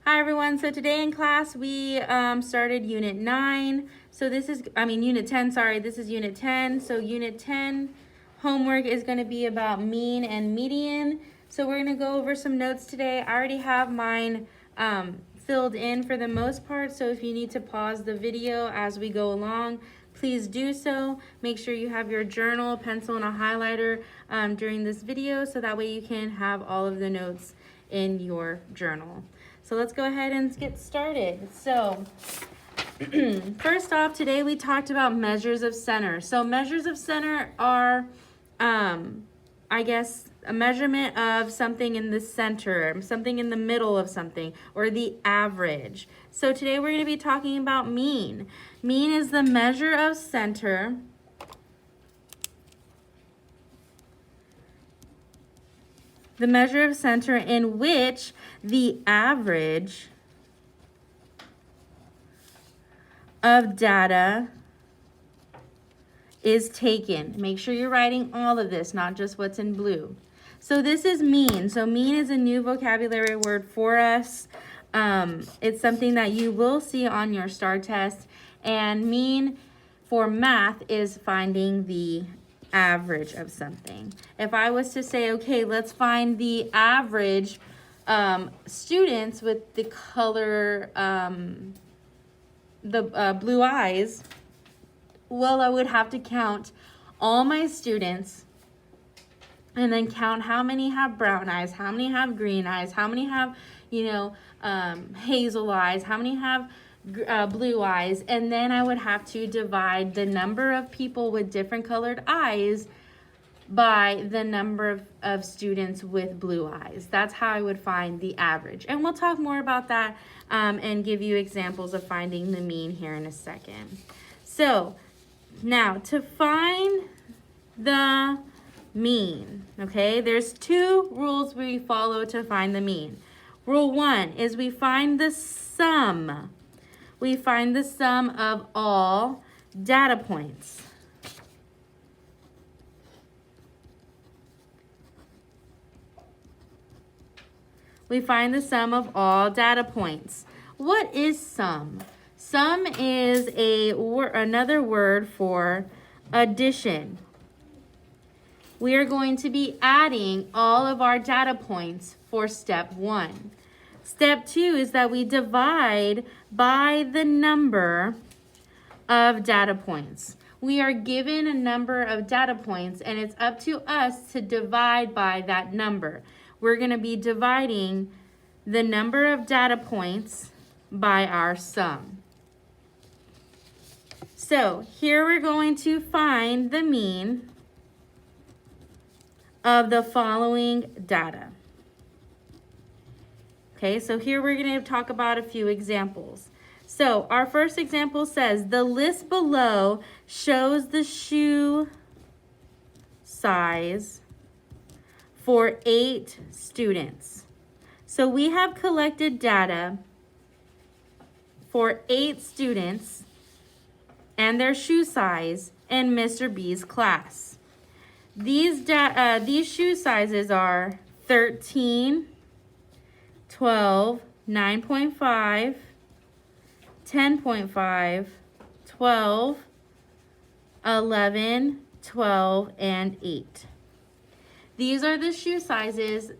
Hi everyone, so today in class we started Unit 9. So Unit 10, sorry, this is Unit 10. So Unit 10 homework is going to be about mean and median. So we're going to go over some notes today. I already have mine filled in for the most part, so if you need to pause the video as we go along, please do so. Make sure you have your journal, pencil, and a highlighter during this video so that way you can have all of the notes in your journal. So let's go ahead and get started. So first off, today we talked about measures of center. So measures of center are, I guess, a measurement of something in the center, something in the middle of something, or the average. So today we're going to be talking about mean. Mean is the measure of center in which the average of data is taken. Make sure you're writing all of this, not just what's in blue. So this is mean. So mean is a new vocabulary word for us. It's something that you will see on your STAR test. And mean for math is finding the average of something. If I was to say, okay, let's find the average students with the color, blue eyes, well, I would have to count all my students and then count how many have brown eyes, how many have green eyes, how many have, hazel eyes, how many have blue eyes, and then I would have to divide the number of people with different colored eyes by the number of students with blue eyes. That's how I would find the average. And we'll talk more about that and give you examples of finding the mean here in a second. So now to find the mean, okay, there's two rules we follow to find the mean. Rule 1 is we find the sum. We find the sum of all data points. We find the sum of all data points. What is sum? Sum is another word for addition. We are going to be adding all of our data points for step 1. Step 2 is that we divide by the number of data points. We are given a number of data points and it's up to us to divide by that number. We're going to be dividing the number of data points by our sum. So here we're going to find the mean of the following data. Okay, so here we're going to talk about a few examples. So our first example says, the list below shows the shoe size for 8 students. So we have collected data for 8 students and their shoe size in Mr. B's class. These shoe sizes are 13, 12, 9.5, 10.5, 12, 11, 12, and 8. These are the shoe sizes.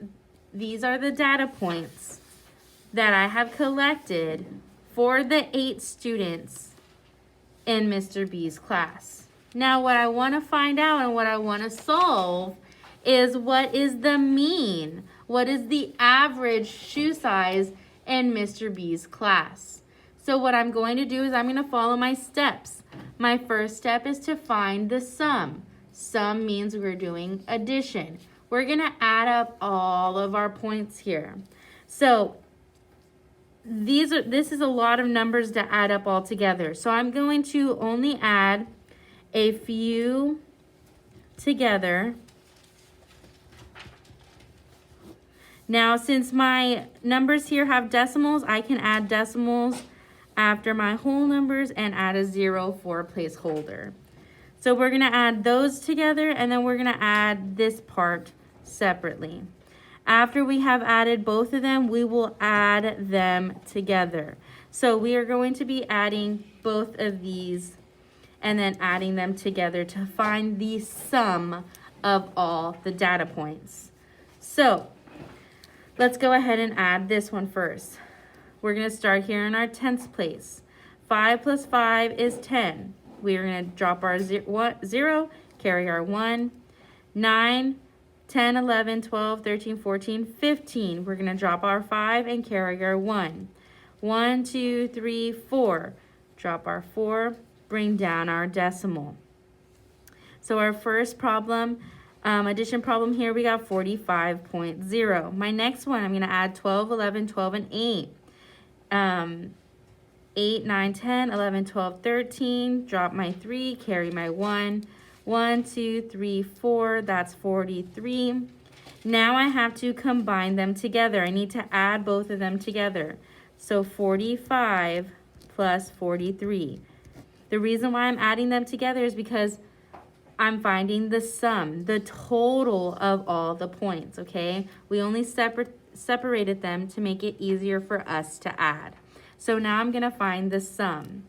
These are the data points that I have collected for the 8 students in Mr. B's class. Now, what I want to find out and what I want to solve is what is the mean? What is the average shoe size in Mr. B's class? So what I'm going to do is I'm going to follow my steps. My first step is to find the sum. Sum means we're doing addition. We're going to add up all of our points here. So this is a lot of numbers to add up all together. So I'm going to only add a few together. Now, since my numbers here have decimals, I can add decimals after my whole numbers and add a 0 for a placeholder. So we're going to add those together, and then we're going to add this part separately. After we have added both of them, we will add them together. So we are going to be adding both of these and then adding them together to find the sum of all the data points. So let's go ahead and add this one first. We're going to start here in our tens place. 5 plus 5 is 10. We are going to drop our 0, carry our 1. 9, 10, 11, 12, 13, 14, 15. We're going to drop our 5 and carry our 1. 1, 2, 3, 4. Drop our 4, bring down our decimal. So our first problem, addition problem here, we got 45.0. My next one, I'm going to add 12, 11, 12, and 8. 8, 9, 10, 11, 12, 13. Drop my 3, carry my 1. 1, 2, 3, 4, that's 43. Now I have to combine them together. I need to add both of them together. So 45 plus 43. The reason why I'm adding them together is because I'm finding the sum, the total of all the points, okay? We only separated them to make it easier for us to add. So now I'm gonna find the sum.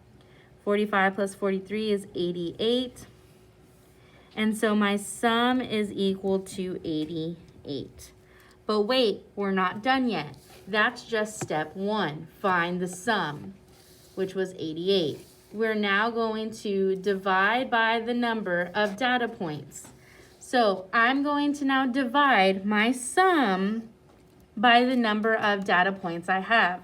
45 plus 43 is 88. And so my sum is equal to 88. But wait, we're not done yet. That's just step 1, find the sum, which was 88. We're now going to divide by the number of data points. So I'm going to now divide my sum by the number of data points I have.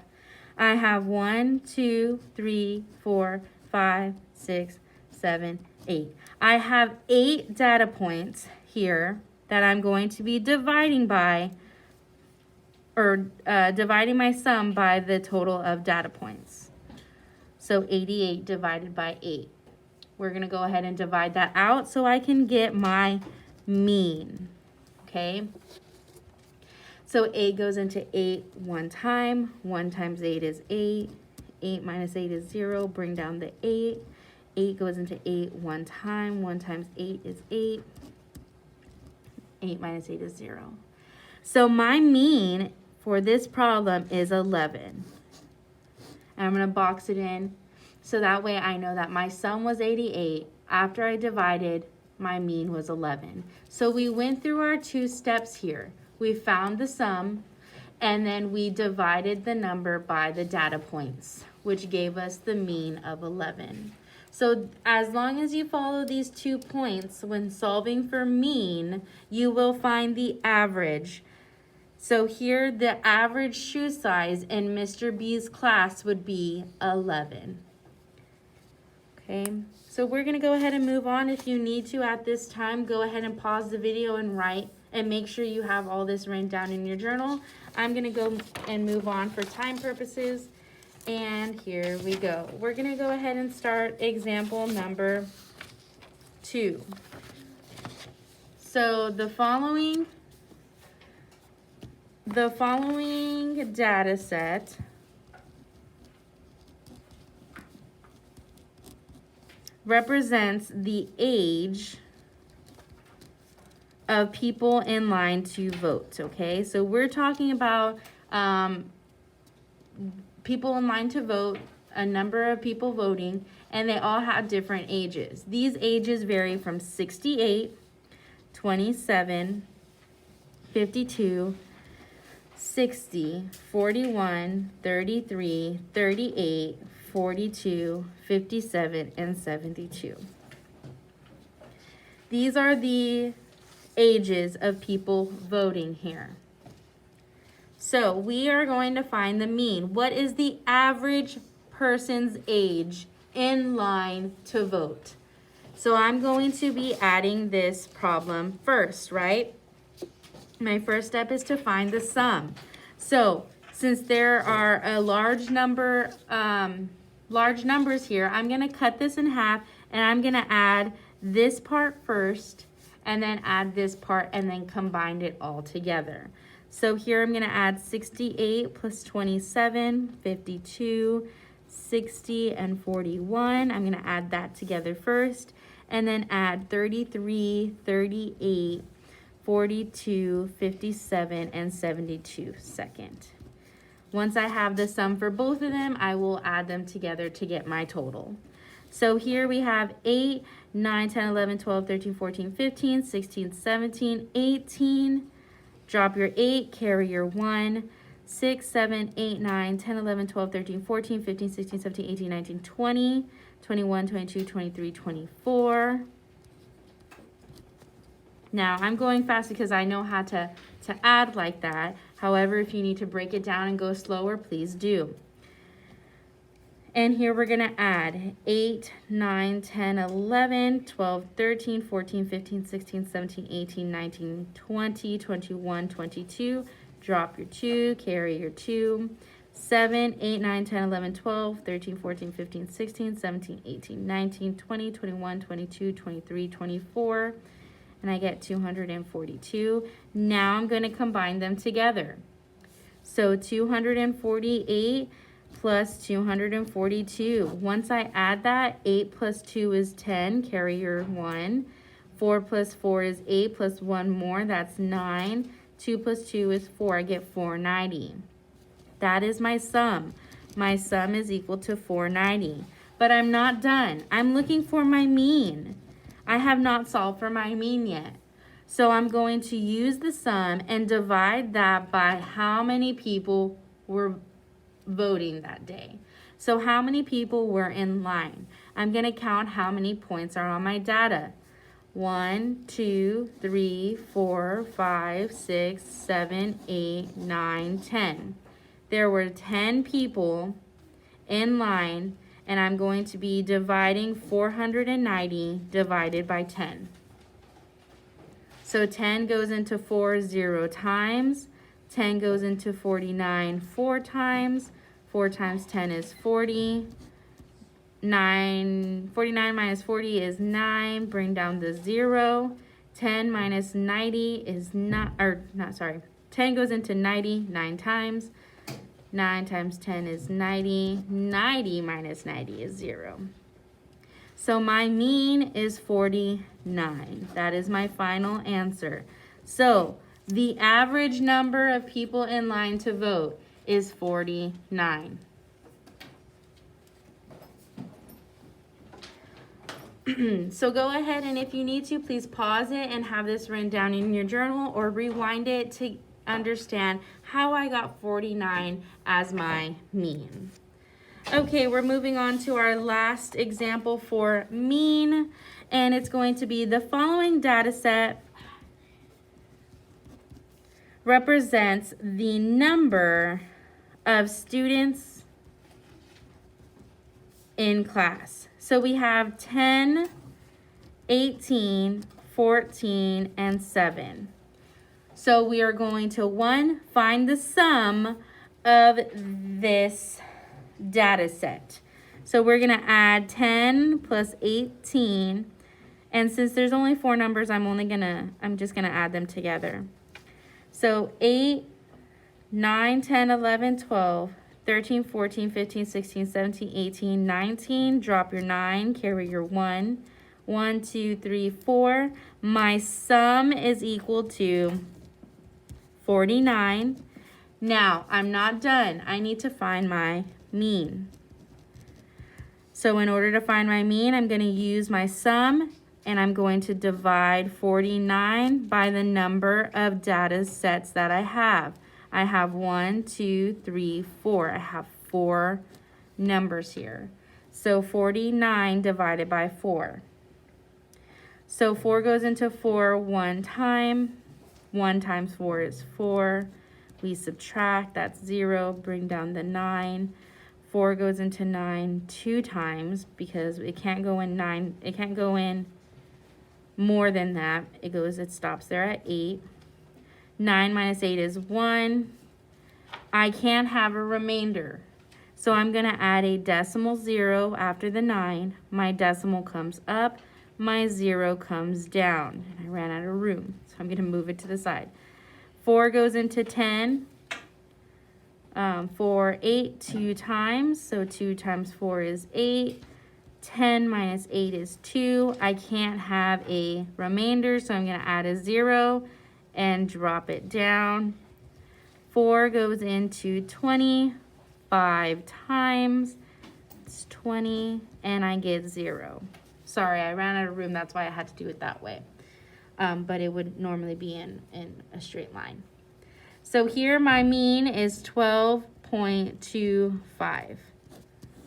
I have 1, 2, 3, 4, 5, 6, 7, 8. I have 8 data points here that I'm going to be dividing by, or dividing my sum by the total of data points. So 88 divided by 8. We're going to go ahead and divide that out so I can get my mean, okay? So 8 goes into 8 one time. 1 times 8 is 8. 8 minus 8 is 0. Bring down the 8. 8 goes into 8 one time. 1 times 8 is 8. 8 minus 8 is 0. So my mean for this problem is 11. And I'm going to box it in so that way I know that my sum was 88. After I divided, my mean was 11. So we went through our 2 steps here. We found the sum, and then we divided the number by the data points, which gave us the mean of 11. So as long as you follow these 2 points when solving for mean, you will find the average. So here the average shoe size in Mr. B's class would be 11. Okay, so we're going to go ahead and move on. If you need to at this time, go ahead and pause the video and write, and make sure you have all this written down in your journal. I'm going to go and move on for time purposes. And here we go. We're going to go ahead and start example number 2. So the following data set represents the age of people in line to vote, okay? So we're talking about people in line to vote, a number of people voting, and they all have different ages. These ages vary from 68, 27, 52, 60, 41, 33, 38, 42, 57, and 72. These are the ages of people voting here. So we are going to find the mean. What is the average person's age in line to vote? So I'm going to be adding this problem first, right? My first step is to find the sum. So since there are a large numbers here, I'm going to cut this in half, and I'm going to add this part first, and then add this part, and then combine it all together. So here I'm going to add 68 plus 27, 52, 60, and 41. I'm going to add that together first, and then add 33, 38, 42, 57, and 72 second. Once I have the sum for both of them, I will add them together to get my total. So here we have 8, 9, 10, 11, 12, 13, 14, 15, 16, 17, 18. Drop your 8, carry your 1. 6, 7, 8, 9, 10, 11, 12, 13, 14, 15, 16, 17, 18, 19, 20, 21, 22, 23, 24. Now, I'm going fast because I know how to add like that. However, if you need to break it down and go slower, please do. And here we're going to add 8, 9, 10, 11, 12, 13, 14, 15, 16, 17, 18, 19, 20, 21, 22. Drop your 2, carry your 2. 7, 8, 9, 10, 11, 12, 13, 14, 15, 16, 17, 18, 19, 20, 21, 22, 23, 24. And I get 242. Now I'm going to combine them together. So 248 plus 242. Once I add that, 8 plus 2 is 10, carry your 1. 4 plus 4 is 8, plus 1 more, that's 9. 2 plus 2 is 4, I get 490. That is my sum. My sum is equal to 490. But I'm not done. I'm looking for my mean. I have not solved for my mean yet. So I'm going to use the sum and divide that by how many people were voting that day. So how many people were in line? I'm going to count how many points are on my data. 1, 2, 3, 4, 5, 6, 7, 8, 9, 10. There were 10 people in line, and I'm going to be dividing 490 divided by 10. So 10 goes into 4 0 times. 10 goes into 49 4 times. 4 times 10 is 40. 49 minus 40 is 9. Bring down the 0. 10 minus 90 is 10 goes into 90 9 times. 9 times 10 is 90. 90 minus 90 is 0. So my mean is 49. That is my final answer. So the average number of people in line to vote is 49. So go ahead, and if you need to, please pause it and have this written down in your journal, or rewind it to understand how I got 49 as my mean. Okay, we're moving on to our last example for mean, and it's going to be the following data set represents the number of students in class. So we have 10, 18, 14, and 7. So we are going to, find the sum of this data set. So we're going to add 10 plus 18. And since there's only 4 numbers, I'm just going to add them together. So 8, 9, 10, 11, 12, 13, 14, 15, 16, 17, 18, 19. Drop your 9, carry your 1. 1, 2, 3, 4. My sum is equal to 49. Now, I'm not done. I need to find my mean. So in order to find my mean, I'm going to use my sum, and I'm going to divide 49 by the number of data sets that I have. I have 1, 2, 3, 4. I have 4 numbers here. So 49 divided by 4. So 4 goes into 4 one time. 1 times 4 is 4. We subtract, that's 0. Bring down the 9. 4 goes into 9 2 times because it can't go in 9. It can't go in more than that. It stops there at 8. 9 minus 8 is 1. I can't have a remainder. So I'm going to add a decimal 0 after the 9. My decimal comes up. My 0 comes down. And I ran out of room, so I'm going to move it to the side. 4 goes into 10. 4, 8, 2 times. So 2 times 4 is 8. 10 minus 8 is 2. I can't have a remainder, so I'm going to add a 0. and drop it down. 4 goes into 20 5 times. It's 20, and I get 0. Sorry, I ran out of room. That's why I had to do it that way. But it would normally be in a straight line. So here my mean is 12.25.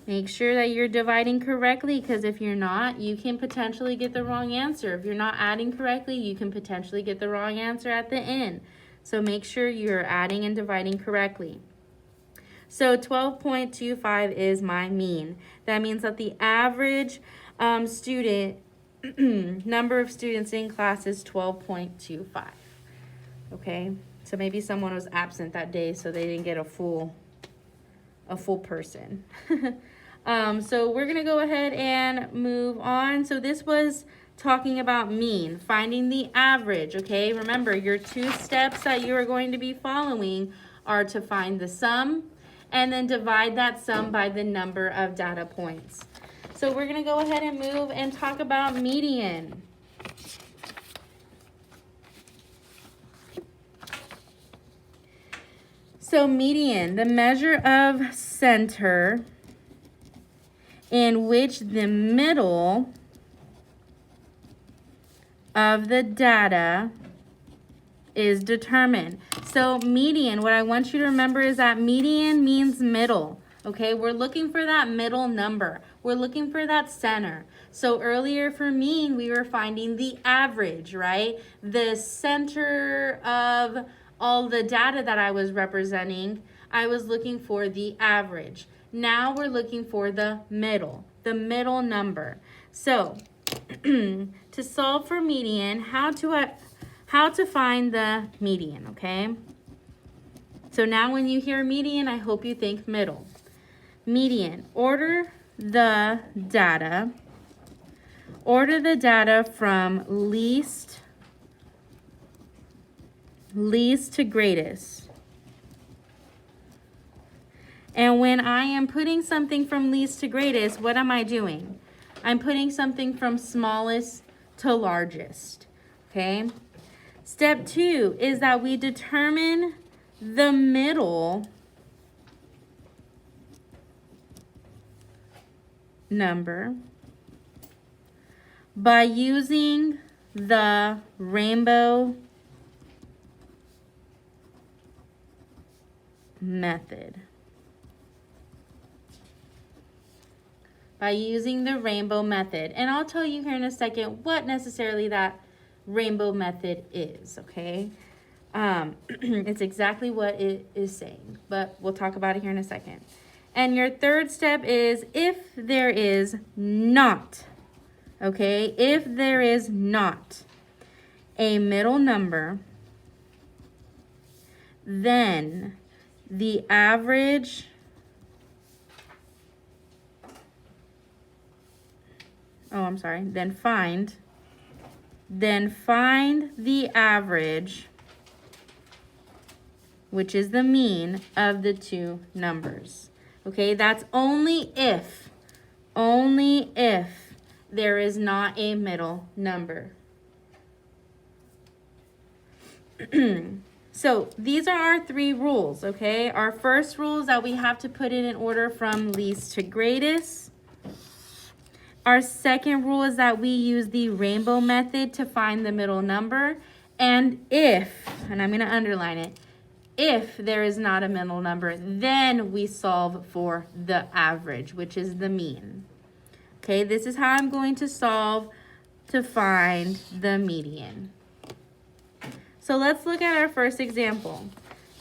Make sure that you're dividing correctly, because if you're not, you can potentially get the wrong answer. If you're not adding correctly, you can potentially get the wrong answer at the end. So make sure you're adding and dividing correctly. So 12.25 is my mean. That means that the average student number of students in class is 12.25. Okay, so maybe someone was absent that day, so they didn't get a full person. So we're gonna go ahead and move on. So this was talking about mean, finding the average. Okay, remember your 2 steps that you are going to be following are to find the sum and then divide that sum by the number of data points. So we're gonna go ahead and move and talk about median. So median, the measure of center in which the middle of the data is determined. So median, what I want you to remember is that median means middle. Okay, we're looking for that middle number. We're looking for that center. So earlier for mean, we were finding the average, right? The center of all the data that I was representing, I was looking for the average. Now we're looking for the middle number. So to solve for median, how to find the median, okay? So now when you hear median, I hope you think middle. Median, order the data from least to greatest. And when I am putting something from least to greatest, what am I doing? I'm putting something from smallest to largest, okay? Step 2 is that we determine the middle number by using the rainbow method. And I'll tell you here in a second what necessarily that rainbow method is, okay? It's exactly what it is saying, but we'll talk about it here in a second. And your third step is if there is not, okay? If there is not a middle number, then the average then find the average, which is the mean of the 2 numbers. Okay, that's only if there is not a middle number. So these are our 3 rules, okay? Our first rule is that we have to put it in order from least to greatest. Our second rule is that we use the rainbow method to find the middle number. And and I'm going to underline it, if there is not a middle number, then we solve for the average, which is the mean. Okay, this is how I'm going to solve to find the median. So let's look at our first example.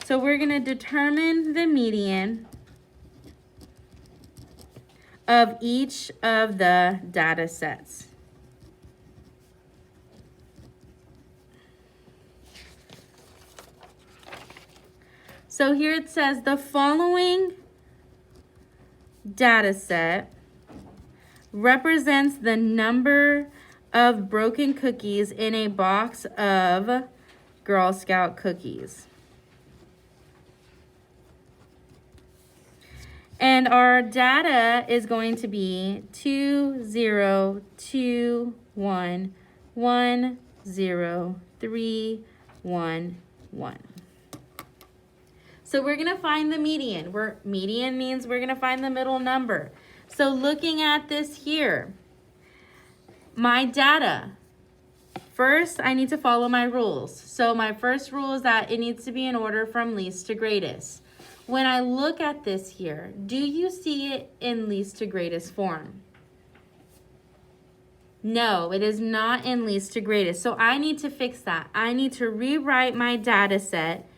So we're going to determine the median of each of the data sets. So here it says the following data set represents the number of broken cookies in a box of Girl Scout cookies. And our data is going to be 2, 0, 2, 1, 1, 0, 3, 1, 1. So we're going to find the median. Median means we're going to find the middle number. So looking at this here, my data. First, I need to follow my rules. So my first rule is that it needs to be in order from least to greatest. When I look at this here, do you see it in least to greatest form? No, it is not in least to greatest. So I need to fix that. I need to rewrite my data set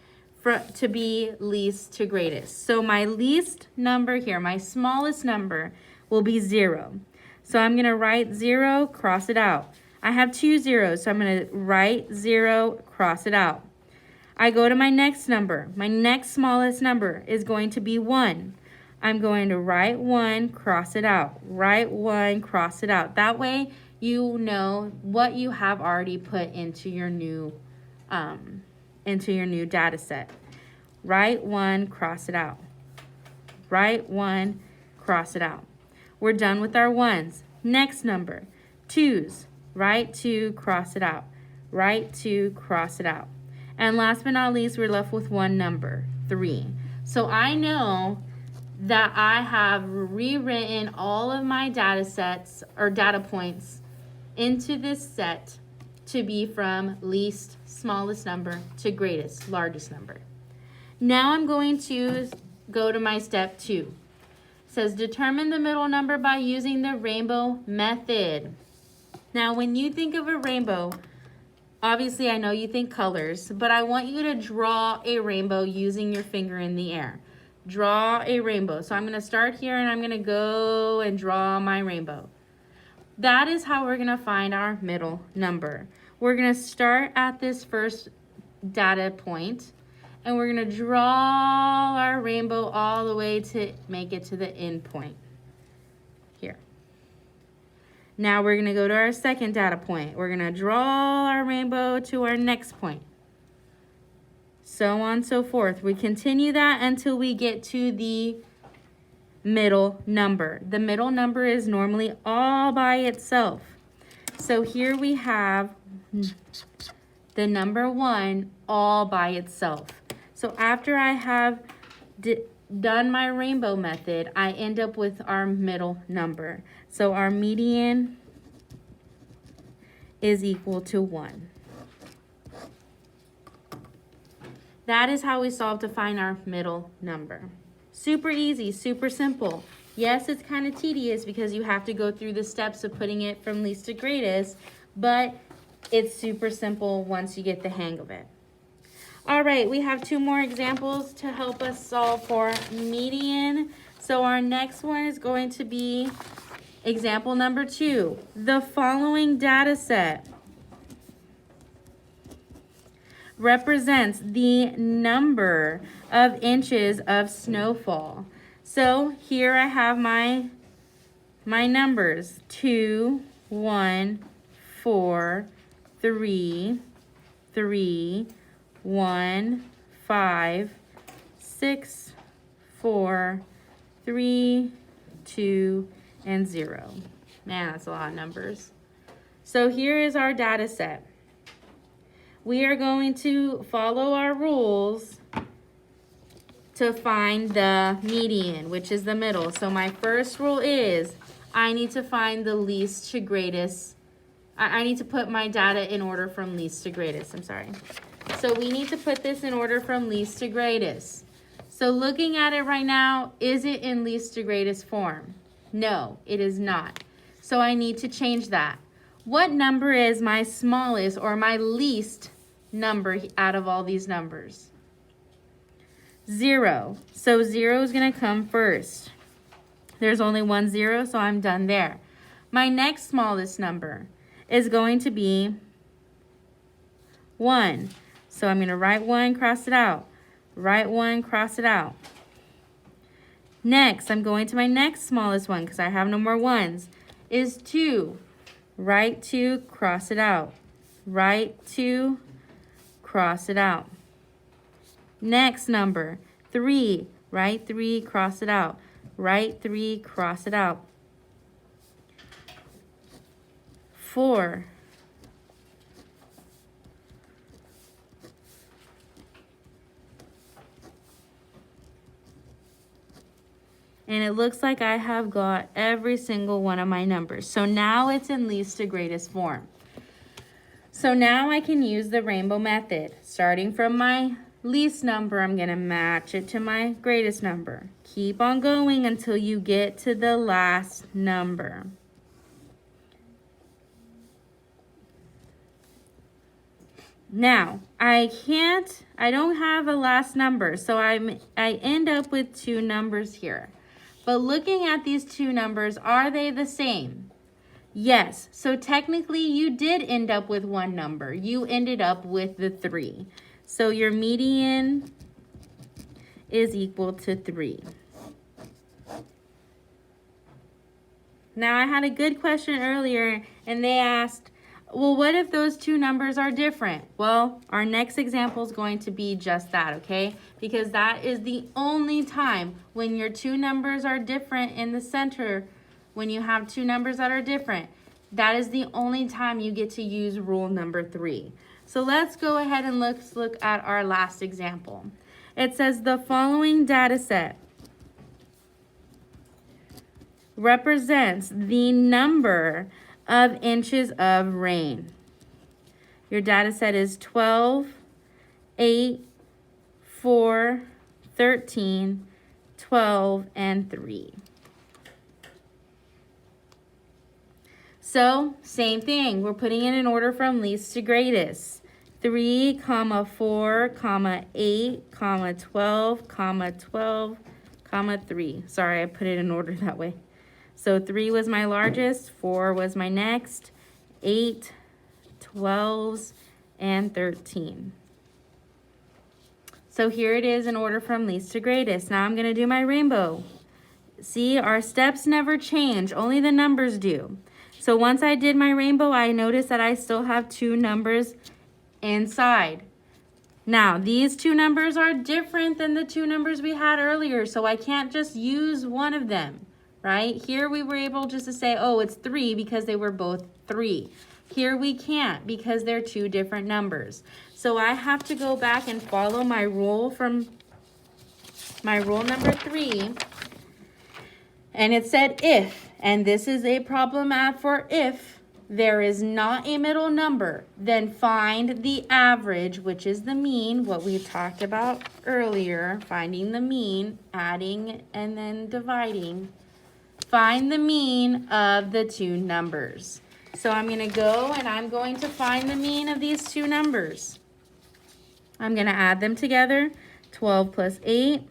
to be least to greatest. So my least number here, my smallest number, will be 0. So I'm going to write 0, cross it out. I have 2 zeros, so I'm going to write 0, cross it out. I go to my next number. My next smallest number is going to be 1. I'm going to write 1, cross it out. Write 1, cross it out. That way you know what you have already put into your new data set. Write 1, cross it out. Write 1, cross it out. We're done with our 1s. Next number, 2s. Write 2, cross it out. Write 2, cross it out. And last but not least, we're left with one number, 3. So I know that I have rewritten all of my data sets or data points into this set to be from least, smallest number to greatest, largest number. Now I'm going to go to my step 2. It says determine the middle number by using the rainbow method. Now, when you think of a rainbow, obviously I know you think colors, but I want you to draw a rainbow using your finger in the air. Draw a rainbow. So I'm going to start here and I'm going to go and draw my rainbow. That is how we're going to find our middle number. We're going to start at this first data point and we're going to draw our rainbow all the way to make it to the end point here. Now we're going to go to our second data point. We're going to draw our rainbow to our next point. So on and so forth. We continue that until we get to the middle number. The middle number is normally all by itself. So here we have the number 1 all by itself. So after I have done my rainbow method, I end up with our middle number. So our median is equal to 1. That is how we solve to find our middle number. Super easy, super simple. Yes, it's kind of tedious because you have to go through the steps of putting it from least to greatest, but it's super simple once you get the hang of it. All right, we have 2 more examples to help us solve for median. So our next one is going to be example number 2. The following data set represents the number of inches of snowfall. So here I have my numbers: 2, 1, 4, 3, 3, 1, 5, 6, 4, 3, 2, and 0. Man, that's a lot of numbers. So here is our data set. We are going to follow our rules to find the median, which is the middle. So my first rule is I need to find the least to greatest. I need to put my data in order from least to greatest. I'm sorry. So we need to put this in order from least to greatest. So looking at it right now, is it in least to greatest form? No, it is not. So I need to change that. What number is my smallest or my least number out of all these numbers? 0. So 0 is going to come first. There's only one 0, so I'm done there. My next smallest number is going to be 1. So I'm going to write 1, cross it out. Write 1, cross it out. Next, I'm going to my next smallest one because I have no more 1s, is 2. Write 2, cross it out. Write 2, cross it out. Next number, 3. Write 3, cross it out. Write 3, cross it out. 4. And it looks like I have got every single one of my numbers. So now it's in least to greatest form. So now I can use the rainbow method. Starting from my least number, I'm going to match it to my greatest number. Keep on going until you get to the last number. Now, I don't have a last number, so I end up with two numbers here. But looking at these two numbers, are they the same? Yes, so technically you did end up with one number. You ended up with the 3. So your median is equal to 3. Now I had a good question earlier and they asked, well, what if those two numbers are different? Well, our next example is going to be just that, okay? Because that is the only time when your two numbers are different in the center, when you have two numbers that are different, that is the only time you get to use rule number 3. So let's go ahead and let's look at our last example. It says the following data set represents the number of inches of rain. Your data set is 12, 8, 4, 13, 12, and 3. So, same thing. We're putting it in order from least to greatest. 3, 4, 8, 12, 12, 3. Sorry, I put it in order that way. So 3 was my largest, 4 was my next, 8, 12, and 13. So here it is in order from least to greatest. Now I'm going to do my rainbow. See, our steps never change, only the numbers do. So once I did my rainbow, I noticed that I still have two numbers inside. Now, these two numbers are different than the two numbers we had earlier, so I can't just use one of them. Right? Here we were able just to say, oh, it's 3 because they were both 3. Here we can't because they're two different numbers. So I have to go back and follow my rule from my rule number 3. And it said if, and this is a problem for if there is not a middle number, then find the average, which is the mean, what we talked about earlier, finding the mean, adding, and then dividing. Find the mean of the two numbers. So I'm going to go and I'm going to find the mean of these two numbers. I'm going to add them together. 12 plus 8,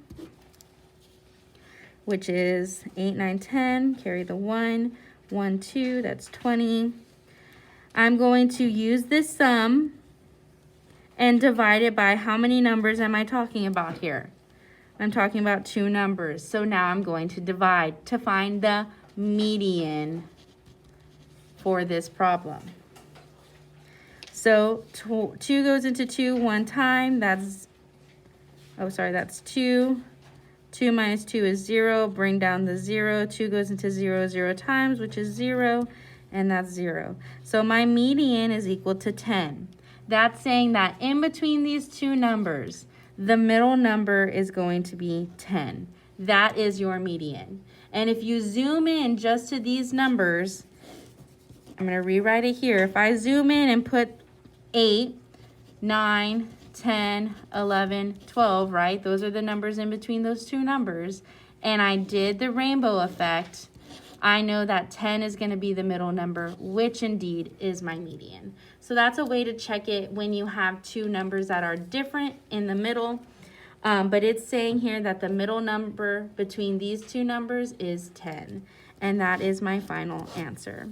which is 8, 9, 10. Carry the 1. 1, 2, that's 20. I'm going to use this sum and divide it by how many numbers am I talking about here? I'm talking about two numbers. So now I'm going to divide to find the median for this problem. So 2 goes into 2 one time. That's 2. 2 minus 2 is 0. Bring down the 0. 2 goes into 0 0 times, which is 0. And that's 0. So my median is equal to 10. That's saying that in between these two numbers, the middle number is going to be 10. That is your median. And if you zoom in just to these numbers, I'm going to rewrite it here. If I zoom in and put 8, 9, 10, 11, 12, right? Those are the numbers in between those two numbers. And I did the rainbow effect. I know that 10 is going to be the middle number, which indeed is my median. So that's a way to check it when you have two numbers that are different in the middle. But it's saying here that the middle number between these two numbers is 10. And that is my final answer.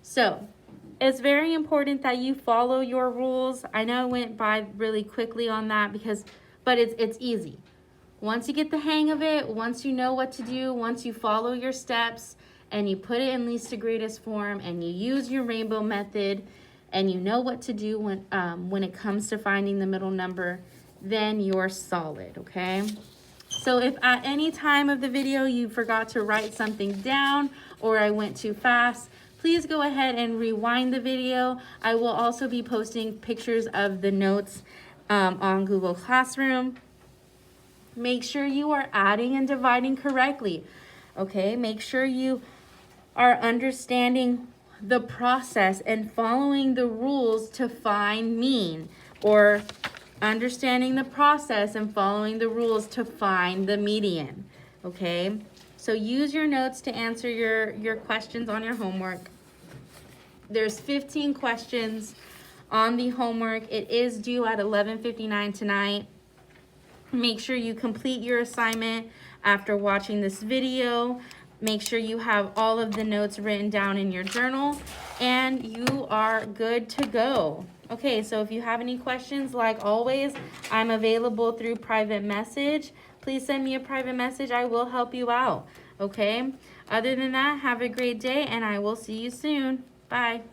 So it's very important that you follow your rules. I know I went by really quickly on that but it's easy. Once you get the hang of it, once you know what to do, once you follow your steps, and you put it in least to greatest form, and you use your rainbow method, and you know what to do when it comes to finding the middle number, then you're solid, okay? So if at any time of the video you forgot to write something down or I went too fast, please go ahead and rewind the video. I will also be posting pictures of the notes on Google Classroom. Make sure you are adding and dividing correctly. Okay, make sure you are understanding the process and following the rules to find mean, or understanding the process and following the rules to find the median. Okay, so use your notes to answer your questions on your homework. There's 15 questions on the homework. It is due at 11:59 tonight. Make sure you complete your assignment after watching this video. Make sure you have all of the notes written down in your journal, and you are good to go. Okay, so if you have any questions, like always, I'm available through private message. Please send me a private message. I will help you out. Okay, other than that, have a great day, and I will see you soon. Bye.